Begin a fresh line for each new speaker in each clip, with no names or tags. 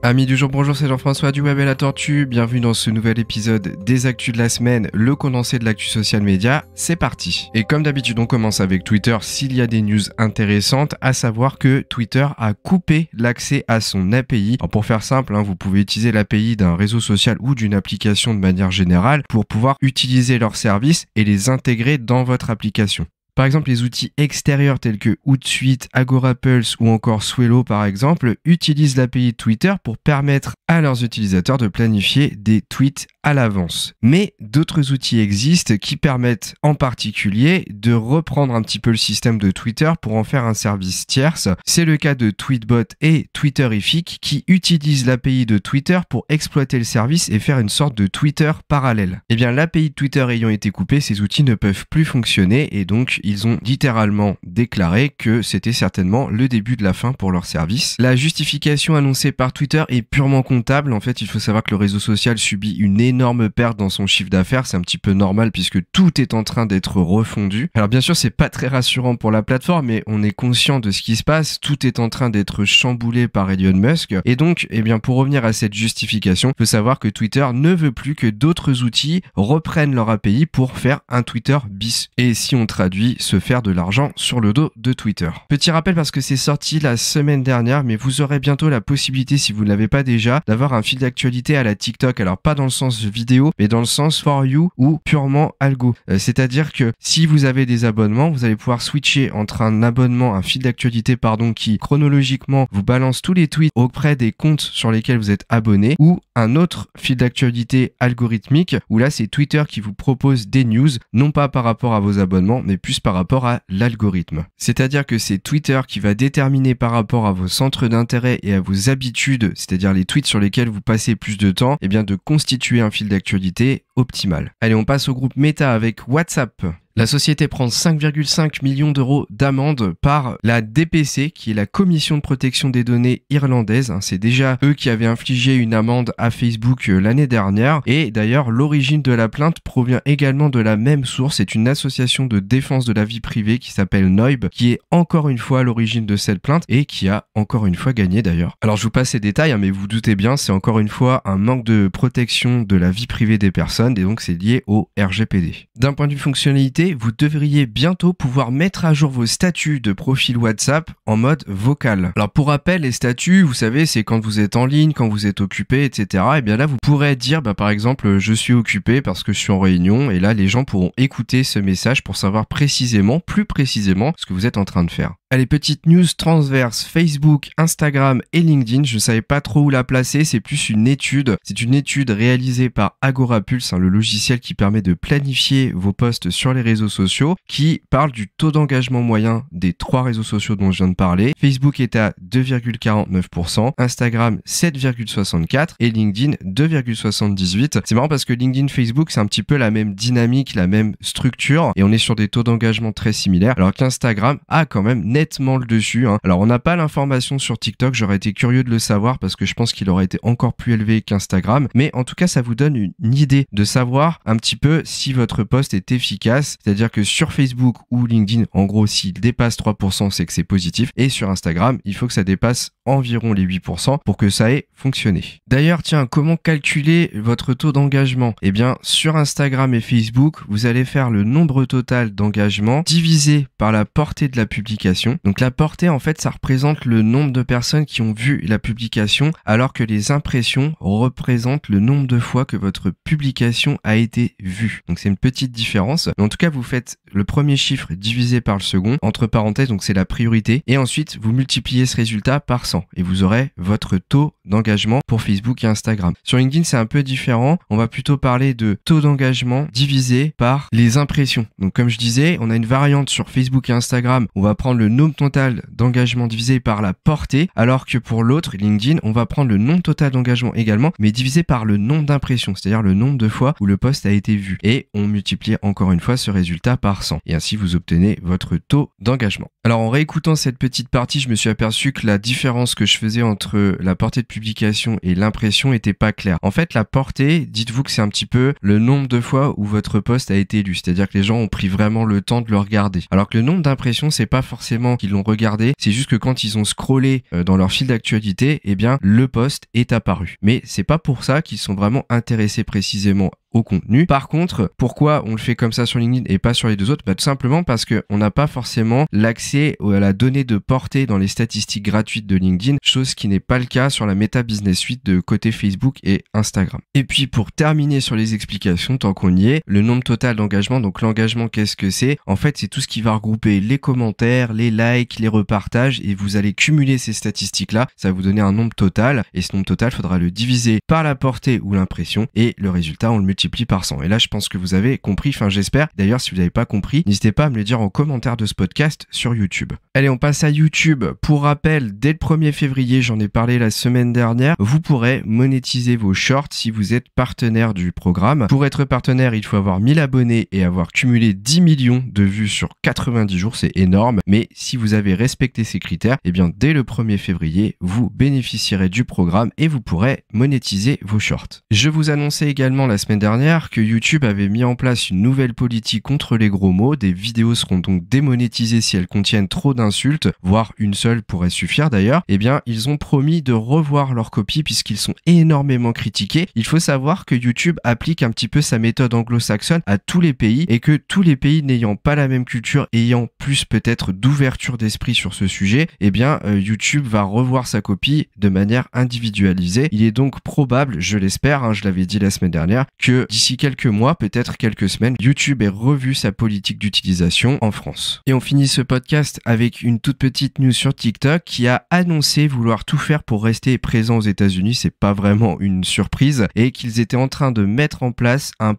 Amis du jour, bonjour, c'est Jean-François du Web et la Tortue. Bienvenue dans ce nouvel épisode des Actus de la semaine, le condensé de l'actu social média. C'est parti. Et comme d'habitude, on commence avec Twitter s'il y a des news intéressantes, à savoir que Twitter a coupé l'accès à son API. Alors pour faire simple, vous pouvez utiliser l'API d'un réseau social ou d'une application de manière générale pour pouvoir utiliser leurs services et les intégrer dans votre application. Par exemple, les outils extérieurs tels que Hootsuite, Agorapulse ou encore Swello par exemple utilisent l'API de Twitter pour permettre à leurs utilisateurs de planifier des tweets à l'avance. Mais d'autres outils existent qui permettent en particulier de reprendre un petit peu le système de Twitter pour en faire un service tierce. C'est le cas de Tweetbot et Twitterific qui utilisent l'API de Twitter pour exploiter le service et faire une sorte de Twitter parallèle. Eh bien, l'API de Twitter ayant été coupée, ces outils ne peuvent plus fonctionner et donc ils ont littéralement déclaré que c'était certainement le début de la fin pour leur service. La justification annoncée par Twitter est purement comptable. En fait, il faut savoir que le réseau social subit une énorme perte dans son chiffre d'affaires. C'est un petit peu normal puisque tout est en train d'être refondu. Alors bien sûr, c'est pas très rassurant pour la plateforme, mais on est conscient de ce qui se passe. Tout est en train d'être chamboulé par Elon Musk. Et donc, pour revenir à cette justification, il faut savoir que Twitter ne veut plus que d'autres outils reprennent leur API pour faire un Twitter bis. Et si on traduit, se faire de l'argent sur le dos de Twitter. Petit rappel parce que c'est sorti la semaine dernière, mais vous aurez bientôt la possibilité, si vous ne l'avez pas déjà, d'avoir un fil d'actualité à la TikTok. Alors pas dans le sens vidéo, mais dans le sens for you ou purement algo. C'est-à-dire que si vous avez des abonnements, vous allez pouvoir switcher entre un fil d'actualité qui chronologiquement vous balance tous les tweets auprès des comptes sur lesquels vous êtes abonné, ou un autre fil d'actualité algorithmique où là c'est Twitter qui vous propose des news, non pas par rapport à vos abonnements, mais plus par rapport à l'algorithme. C'est-à-dire que c'est Twitter qui va déterminer par rapport à vos centres d'intérêt et à vos habitudes, c'est-à-dire les tweets sur lesquels vous passez plus de temps, de constituer un fil d'actualité optimal. Allez, on passe au groupe Meta avec WhatsApp. La société prend 5,5 millions d'euros d'amende par la DPC, qui est la Commission de protection des données irlandaise. C'est déjà eux qui avaient infligé une amende à Facebook l'année dernière. Et d'ailleurs, l'origine de la plainte provient également de la même source. C'est une association de défense de la vie privée qui s'appelle Noib, qui est encore une fois à l'origine de cette plainte et qui a encore une fois gagné d'ailleurs. Alors je vous passe ces détails, mais vous doutez bien, c'est encore une fois un manque de protection de la vie privée des personnes et donc c'est lié au RGPD. D'un point de vue fonctionnalité, vous devriez bientôt pouvoir mettre à jour vos statuts de profil WhatsApp en mode vocal. Alors pour rappel, les statuts, vous savez, c'est quand vous êtes en ligne, quand vous êtes occupé, etc. Et bien là, vous pourrez dire, par exemple, je suis occupé parce que je suis en réunion, et là, les gens pourront écouter ce message pour savoir plus précisément, ce que vous êtes en train de faire. Allez, petite news transverse, Facebook, Instagram et LinkedIn, je ne savais pas trop où la placer, c'est plus une étude. C'est une étude réalisée par Agorapulse, le logiciel qui permet de planifier vos posts sur les réseaux sociaux, qui parle du taux d'engagement moyen des 3 réseaux sociaux dont je viens de parler. Facebook est à 2,49%, Instagram 7,64% et LinkedIn 2,78%. C'est marrant parce que LinkedIn, Facebook, c'est un petit peu la même dynamique, la même structure, et on est sur des taux d'engagement très similaires, alors qu'Instagram a quand même nettement le dessus. Alors on n'a pas l'information sur TikTok, j'aurais été curieux de le savoir parce que je pense qu'il aurait été encore plus élevé qu'Instagram, mais en tout cas ça vous donne une idée de savoir un petit peu si votre post est efficace, c'est-à-dire que sur Facebook ou LinkedIn, en gros s'il dépasse 3%, c'est que c'est positif, et sur Instagram, il faut que ça dépasse environ les 8% pour que ça ait fonctionné. D'ailleurs, comment calculer votre taux d'engagement ? Sur Instagram et Facebook, vous allez faire le nombre total d'engagement divisé par la portée de la publication. Donc la portée, en fait, ça représente le nombre de personnes qui ont vu la publication, alors que les impressions représentent le nombre de fois que votre publication a été vue. Donc c'est une petite différence. Mais en tout cas, vous faites le premier chiffre divisé par le second, entre parenthèses, donc c'est la priorité, et ensuite vous multipliez ce résultat par 100 et vous aurez votre taux d'engagement pour Facebook et Instagram. Sur LinkedIn, c'est un peu différent. On va plutôt parler de taux d'engagement divisé par les impressions. Donc comme je disais, on a une variante sur Facebook et Instagram. On va prendre le nombre total d'engagement divisé par la portée, alors que pour l'autre, LinkedIn, on va prendre le nombre total d'engagement également, mais divisé par le nombre d'impressions, c'est-à-dire le nombre de fois où le post a été vu. Et on multiplie encore une fois ce résultat par par 100 et ainsi vous obtenez votre taux d'engagement. Alors en réécoutant cette petite partie, je me suis aperçu que la différence que je faisais entre la portée de publication et l'impression était pas claire. En fait, la portée, dites-vous que c'est un petit peu le nombre de fois où votre post a été lu, c'est-à-dire que les gens ont pris vraiment le temps de le regarder. Alors que le nombre d'impressions, c'est pas forcément qu'ils l'ont regardé, c'est juste que quand ils ont scrollé dans leur fil d'actualité, eh bien le post est apparu. Mais c'est pas pour ça qu'ils sont vraiment intéressés précisément au contenu. Par contre, pourquoi on le fait comme ça sur LinkedIn et pas sur les deux autres? Tout simplement parce qu'on n'a pas forcément l'accès à la donnée de portée dans les statistiques gratuites de LinkedIn, chose qui n'est pas le cas sur la Meta Business Suite de côté Facebook et Instagram. Et puis pour terminer sur les explications, tant qu'on y est, le nombre total d'engagement, donc l'engagement, qu'est-ce que c'est? En fait, c'est tout ce qui va regrouper les commentaires, les likes, les repartages, et vous allez cumuler ces statistiques-là, ça va vous donner un nombre total, et ce nombre total, il faudra le diviser par la portée ou l'impression, et le résultat, on le multiplie par 100. Et là, je pense que vous avez compris, enfin j'espère. D'ailleurs, si vous n'avez pas compris, n'hésitez pas à me le dire en commentaire de ce podcast sur YouTube. Allez, on passe à YouTube. Pour rappel, dès le 1er février, j'en ai parlé la semaine dernière, vous pourrez monétiser vos shorts si vous êtes partenaire du programme. Pour être partenaire, il faut avoir 1000 abonnés et avoir cumulé 10 millions de vues sur 90 jours, c'est énorme. Mais si vous avez respecté ces critères, eh bien dès le 1er février, vous bénéficierez du programme et vous pourrez monétiser vos shorts. Je vous annonçais également la semaine dernière que YouTube avait mis en place une nouvelle politique contre les gros mots. Des vidéos seront donc démonétisées si elles contiennent trop d'insultes, voire une seule pourrait suffire d'ailleurs. Eh bien, ils ont promis de revoir leur copie puisqu'ils sont énormément critiqués. Il faut savoir que YouTube applique un petit peu sa méthode anglo-saxonne à tous les pays et que tous les pays n'ayant pas la même culture, ayant plus peut-être d'ouverture d'esprit sur ce sujet, eh bien, YouTube va revoir sa copie de manière individualisée. Il est donc probable, je l'espère, je l'avais dit la semaine dernière, que d'ici quelques mois, peut-être quelques semaines, YouTube ait revu sa politique d'utilisation en France. Et on finit ce podcast avec une toute petite news sur TikTok qui a annoncé vouloir tout faire pour rester présent aux États-Unis. C'est pas vraiment une surprise et qu'ils étaient en train de mettre en place un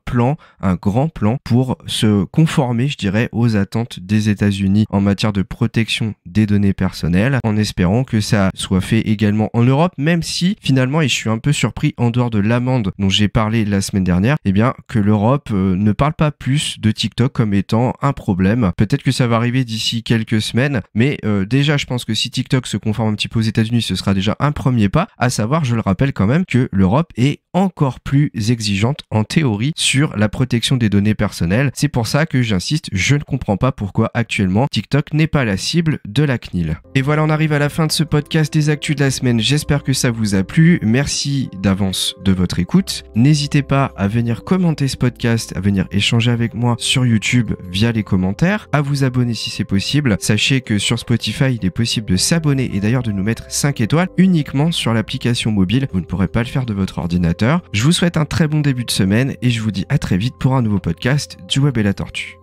grand plan pour se conformer, je dirais, aux attentes des États-Unis en matière de protection des données personnelles, en espérant que ça soit fait également en Europe, même si finalement, et je suis un peu surpris en dehors de l'amende dont j'ai parlé la semaine dernière, eh bien que l'Europe ne parle pas plus de TikTok comme étant un problème. Peut-être que ça va arriver d'ici quelques semaines, mais déjà je pense que si TikTok se conforme un petit peu aux États-Unis, ce sera déjà un premier pas, à savoir, je le rappelle quand même, que l'Europe est encore plus exigeante en théorie sur la protection des données personnelles. C'est pour ça que j'insiste, je ne comprends pas pourquoi actuellement TikTok n'est pas la cible de la CNIL. Et voilà, on arrive à la fin de ce podcast des actus de la semaine. J'espère que ça vous a plu. Merci d'avance de votre écoute. N'hésitez pas à venir commenter ce podcast, à venir échanger avec moi sur YouTube via les commentaires, à vous abonner si c'est possible. Sachez que sur Spotify, il est possible de s'abonner et d'ailleurs de nous mettre 5 étoiles uniquement sur l'application mobile. Vous ne pourrez pas le faire de votre ordinateur. Je vous souhaite un très bon début de semaine et je vous dis à très vite pour un nouveau podcast du Web et la Tortue.